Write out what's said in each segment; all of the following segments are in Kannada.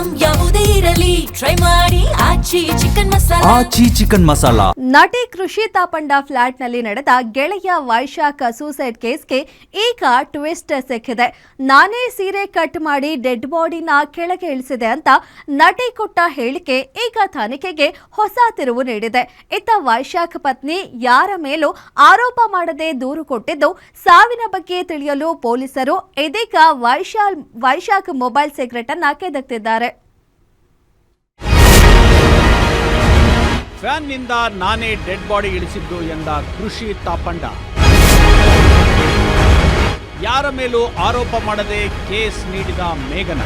ಐಟಂ ಯಾವುದೇ ಇರಲಿ ಟ್ರೈ ಮಾಡಿ ಆಚಿ ಚಿಕನ್ ಮಸಾಲಾ. ನಟಿ ಕೃಷಿ ತಾಪಂಡ ಫ್ಲಾಟ್ನಲ್ಲಿ ನಡೆದ ಗೆಳೆಯ ವೈಶಾಖ ಸೂಸೈಡ್ ಕೇಸ್ಗೆ ಈಗ ಟ್ವಿಸ್ಟ್ ಸಿಕ್ಕಿದೆ. ನಾನೇ ಸೀರೆ ಕಟ್ ಮಾಡಿ ಡೆಡ್ ಬಾಡಿನ ಕೆಳಗೆ ಇಳಿಸಿದೆ ಅಂತ ನಟಿ ಕೊಟ್ಟ ಹೇಳಿಕೆ ಈಗ ತನಿಖೆಗೆ ಹೊಸ ತಿರುವು ನೀಡಿದೆ. ಇತ್ತ ವೈಶಾಖ್ ಪತ್ನಿ ಯಾರ ಮೇಲೂ ಆರೋಪ ಮಾಡದೆ ದೂರು ಕೊಟ್ಟಿದ್ದು, ಸಾವಿನ ಬಗ್ಗೆ ತಿಳಿಯಲು ಪೊಲೀಸರು ಇದೀಗ ವೈಶಾಖ್ ಮೊಬೈಲ್ ಸೀಕ್ರೆಟ್ ಅನ್ನ ಕೆದಕ್ತಿದ್ದಾರೆ. ಫ್ಯಾನ್ನಿಂದ ನಾನೇ ಡೆಡ್ ಬಾಡಿ ಇಳಿಸಿದ್ದು ಎಂದ ಕೃಷಿ ತಾಪಂಡ. ಯಾರ ಮೇಲೂ ಆರೋಪ ಮಾಡದೆ ಕೇಸ್ ನೀಡಿದ ಮೇಘನ.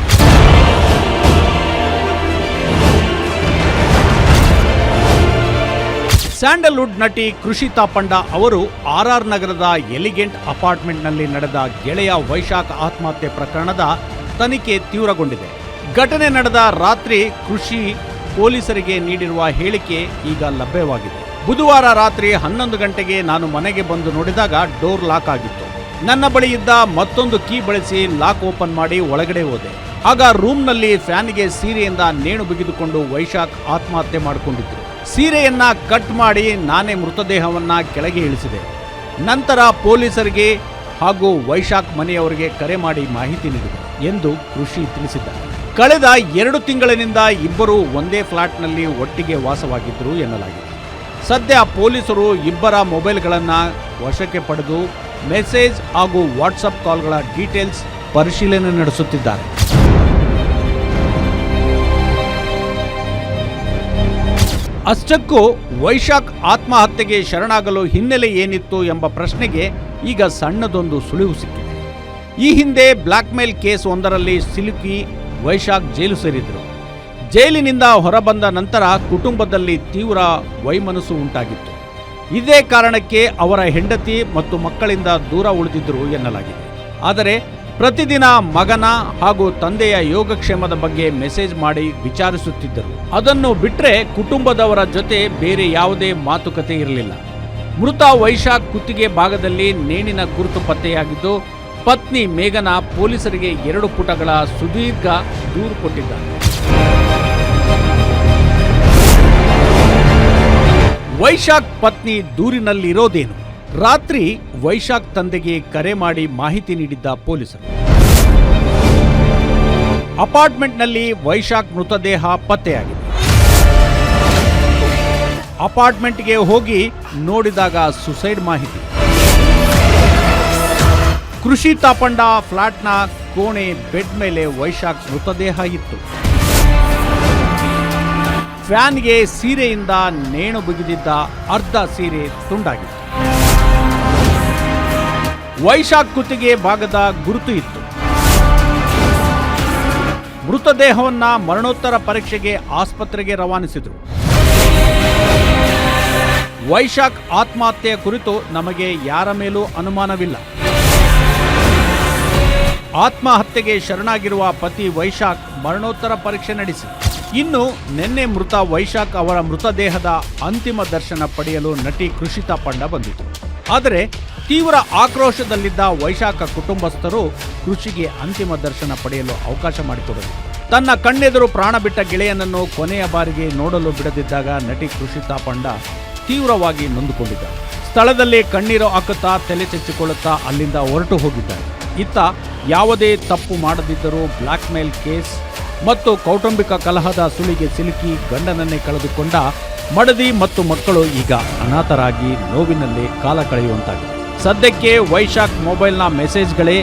ಸ್ಯಾಂಡಲ್ವುಡ್ ನಟಿ ಕೃಷಿ ತಾಪಂಡ ಅವರು ಆರ್ಆರ್ ನಗರದ ಎಲಿಗೆಂಟ್ ಅಪಾರ್ಟ್ಮೆಂಟ್ನಲ್ಲಿ ನಡೆದ ಗೆಳೆಯ ವೈಶಾಖ್ ಆತ್ಮಹತ್ಯೆ ಪ್ರಕರಣದ ತನಿಖೆ ತೀವ್ರಗೊಂಡಿದೆ. ಘಟನೆ ನಡೆದ ರಾತ್ರಿ ಕೃಷಿ ಪೊಲೀಸರಿಗೆ ನೀಡಿರುವ ಹೇಳಿಕೆ ಈಗ ಲಭ್ಯವಾಗಿದೆ. ಬುಧವಾರ ರಾತ್ರಿ 11 ಗಂಟೆಗೆ ನಾನು ಮನೆಗೆ ಬಂದು ನೋಡಿದಾಗ ಡೋರ್ ಲಾಕ್ ಆಗಿತ್ತು. ನನ್ನ ಬಳಿ ಇದ್ದ ಮತ್ತೊಂದು ಕೀ ಬಳಸಿ ಲಾಕ್ ಓಪನ್ ಮಾಡಿ ಒಳಗಡೆ ಹೋದೆ. ಆಗ ರೂಮ್ನಲ್ಲಿ ಫ್ಯಾನ್ಗೆ ಸೀರೆಯಿಂದ ನೇಣು ಬಿಗಿದುಕೊಂಡು ವೈಶಾಖ್ ಆತ್ಮಹತ್ಯೆ ಮಾಡಿಕೊಂಡಿದ್ರು. ಸೀರೆಯನ್ನ ಕಟ್ ಮಾಡಿ ನಾನೇ ಮೃತದೇಹವನ್ನ ಕೆಳಗೆ ಇಳಿಸಿದೆ. ನಂತರ ಪೊಲೀಸರಿಗೆ ಹಾಗೂ ವೈಶಾಖ್ ಮನೆಯವರಿಗೆ ಕರೆ ಮಾಡಿ ಮಾಹಿತಿ ನೀಡಿದೆ ಎಂದು ಕೃಷಿ ತಿಳಿಸಿದ್ದಾರೆ. ಕಳೆದ 2 ತಿಂಗಳಿನಿಂದ ಇಬ್ಬರು ಒಂದೇ ಫ್ಲಾಟ್ನಲ್ಲಿ ಒಟ್ಟಿಗೆ ವಾಸವಾಗಿದ್ದರು ಎನ್ನಲಾಗಿದೆ. ಸದ್ಯ ಪೊಲೀಸರು ಇಬ್ಬರ ಮೊಬೈಲ್ಗಳನ್ನು ವಶಕ್ಕೆ ಪಡೆದು ಮೆಸೇಜ್ ಹಾಗೂ ವಾಟ್ಸಪ್ ಕಾಲ್ಗಳ ಡೀಟೇಲ್ಸ್ ಪರಿಶೀಲನೆ ನಡೆಸುತ್ತಿದ್ದಾರೆ. ಅಷ್ಟಕ್ಕೂ ವೈಶಾಖ್ ಆತ್ಮಹತ್ಯೆಗೆ ಶರಣಾಗಲು ಹಿನ್ನೆಲೆ ಏನಿತ್ತು ಎಂಬ ಪ್ರಶ್ನೆಗೆ ಈಗ ಸಣ್ಣದೊಂದು ಸುಳಿವು ಸಿಕ್ಕಿದೆ. ಈ ಹಿಂದೆ ಬ್ಲ್ಯಾಕ್ಮೇಲ್ ಕೇಸ್ ಒಂದರಲ್ಲಿ ಸಿಲುಕಿ ವೈಶಾಖ್ ಜೈಲು ಸೇರಿದ್ರು. ಜೈಲಿನಿಂದ ಹೊರಬಂದ ನಂತರ ಕುಟುಂಬದಲ್ಲಿ ತೀವ್ರ ವೈಮನಸ್ಸು ಉಂಟಾಗಿತ್ತು. ಇದೇ ಕಾರಣಕ್ಕೆ ಅವರ ಹೆಂಡತಿ ಮತ್ತು ಮಕ್ಕಳಿಂದ ದೂರ ಉಳಿದಿದ್ರು ಎನ್ನಲಾಗಿದೆ. ಆದರೆ ಪ್ರತಿದಿನ ಮಗನ ಹಾಗೂ ತಂದೆಯ ಯೋಗಕ್ಷೇಮದ ಬಗ್ಗೆ ಮೆಸೇಜ್ ಮಾಡಿ ವಿಚಾರಿಸುತ್ತಿದ್ದರು. ಅದನ್ನು ಬಿಟ್ಟರೆ ಕುಟುಂಬದವರ ಜೊತೆ ಬೇರೆ ಯಾವುದೇ ಮಾತುಕತೆ ಇರಲಿಲ್ಲ. ಮೃತ ವೈಶಾಖ್ ಕುತ್ತಿಗೆ ಭಾಗದಲ್ಲಿ ನೇಣಿನ ಗುರುತು ಪತ್ತೆಯಾಗಿದ್ದು, ಪತ್ನಿ ಮೇಘನ ಪೊಲೀಸರಿಗೆ 2 ಪುಟಗಳ ಸುದೀರ್ಘ ದೂರು ಕೊಟ್ಟಿದ್ದಾರೆ. ವೈಶಾಖ್ ಪತ್ನಿ ದೂರಿನಲ್ಲಿರೋದೇನು? ರಾತ್ರಿ ವೈಶಾಖ್ ತಂದೆಗೆ ಕರೆ ಮಾಡಿ ಮಾಹಿತಿ ನೀಡಿದ್ದ ಪೊಲೀಸರು. ಅಪಾರ್ಟ್ಮೆಂಟ್ನಲ್ಲಿ ವೈಶಾಖ್ ಮೃತದೇಹ ಪತ್ತೆಯಾಗಿದೆ. ಅಪಾರ್ಟ್ಮೆಂಟ್ಗೆ ಹೋಗಿ ನೋಡಿದಾಗ ಸುಸೈಡ್ ಮಾಹಿತಿ. ಕೃಷಿ ತಾಪಂಡ ಫ್ಲಾಟ್ನ ಕೋಣೆ ಬೆಡ್ ಮೇಲೆ ವೈಶಾಖ್ ಮೃತದೇಹ ಇತ್ತು. ಫ್ಯಾನ್ಗೆ ಸೀರೆಯಿಂದ ನೇಣು ಬಿಗಿದಿದ್ದ ಅರ್ಧ ಸೀರೆ ತುಂಡಾಗಿತ್ತು. ವೈಶಾಖ್ ಕುತ್ತಿಗೆ ಭಾಗದ ಗುರುತು ಇತ್ತು. ಮೃತದೇಹವನ್ನ ಮರಣೋತ್ತರ ಪರೀಕ್ಷೆಗೆ ಆಸ್ಪತ್ರೆಗೆ ರವಾನಿಸಿದರು. ವೈಶಾಖ್ ಆತ್ಮಹತ್ಯೆಯ ಕುರಿತು ನಮಗೆ ಯಾರ ಮೇಲೂ ಅನುಮಾನವಿಲ್ಲ. ಆತ್ಮಹತ್ಯೆಗೆ ಶರಣಾಗಿರುವ ಪತಿ ವೈಶಾಖ್ ಮರಣೋತ್ತರ ಪರೀಕ್ಷೆ ನಡೆಸಿ ಇನ್ನು ನಿನ್ನೆ ಮೃತ ವೈಶಾಖ್ ಅವರ ಮೃತದೇಹದ ಅಂತಿಮ ದರ್ಶನ ಪಡೆಯಲು ನಟಿ ಕೃಷಿ ತಾಪಂಡ ಬಂದಿತು. ಆದರೆ ತೀವ್ರ ಆಕ್ರೋಶದಲ್ಲಿದ್ದ ವೈಶಾಖ ಕುಟುಂಬಸ್ಥರು ಕೃಷಿಗೆ ಅಂತಿಮ ದರ್ಶನ ಪಡೆಯಲು ಅವಕಾಶ ಮಾಡಿಕೊಡಲು ತನ್ನ ಕಣ್ಣೆದುರು ಪ್ರಾಣ ಬಿಟ್ಟ ಗೆಳೆಯನನ್ನು ಕೊನೆಯ ಬಾರಿಗೆ ನೋಡಲು ಬಿಡದಿದ್ದಾಗ ನಟಿ ಕೃಷಿ ತಾಪಂಡ ತೀವ್ರವಾಗಿ ನೊಂದುಕೊಂಡಿದ್ದಾರೆ. ಸ್ಥಳದಲ್ಲಿ ಕಣ್ಣೀರು ಹಾಕುತ್ತಾ ತಲೆ ಚೆಚ್ಚಿಕೊಳ್ಳುತ್ತಾ ಅಲ್ಲಿಂದ ಹೊರಟು ಹೋಗಿದ್ದಾರೆ. ಇತ್ತ ಯಾವುದೇ ತಪ್ಪು ಮಾಡದಿದ್ದರೂ ಬ್ಲ್ಯಾಕ್ಮೇಲ್ ಕೇಸ್ ಮತ್ತು ಕೌಟುಂಬಿಕ ಕಲಹದ ಸುಳಿಗೆ ಸಿಲುಕಿ ಗಂಡನನ್ನೇ ಕಳೆದುಕೊಂಡ ಮಡದಿ ಮತ್ತು ಮಕ್ಕಳು ಈಗ ಅನಾಥರಾಗಿ ನೋವಿನಲ್ಲಿ ಕಾಲ ಕಳೆಯುವಂತಾಗಿದೆ. ಸದ್ಯಕ್ಕೆ ವೈಶಾಖ್ ಮೊಬೈಲ್ನ ಮೆಸೇಜ್ಗಳೇ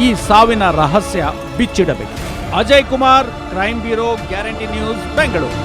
ಈ ಸಾವಿನ ರಹಸ್ಯ ಬಿಚ್ಚಿಡಬೇಕು. Ajay Kumar, crime bureau, guarantee news, Bengaluru.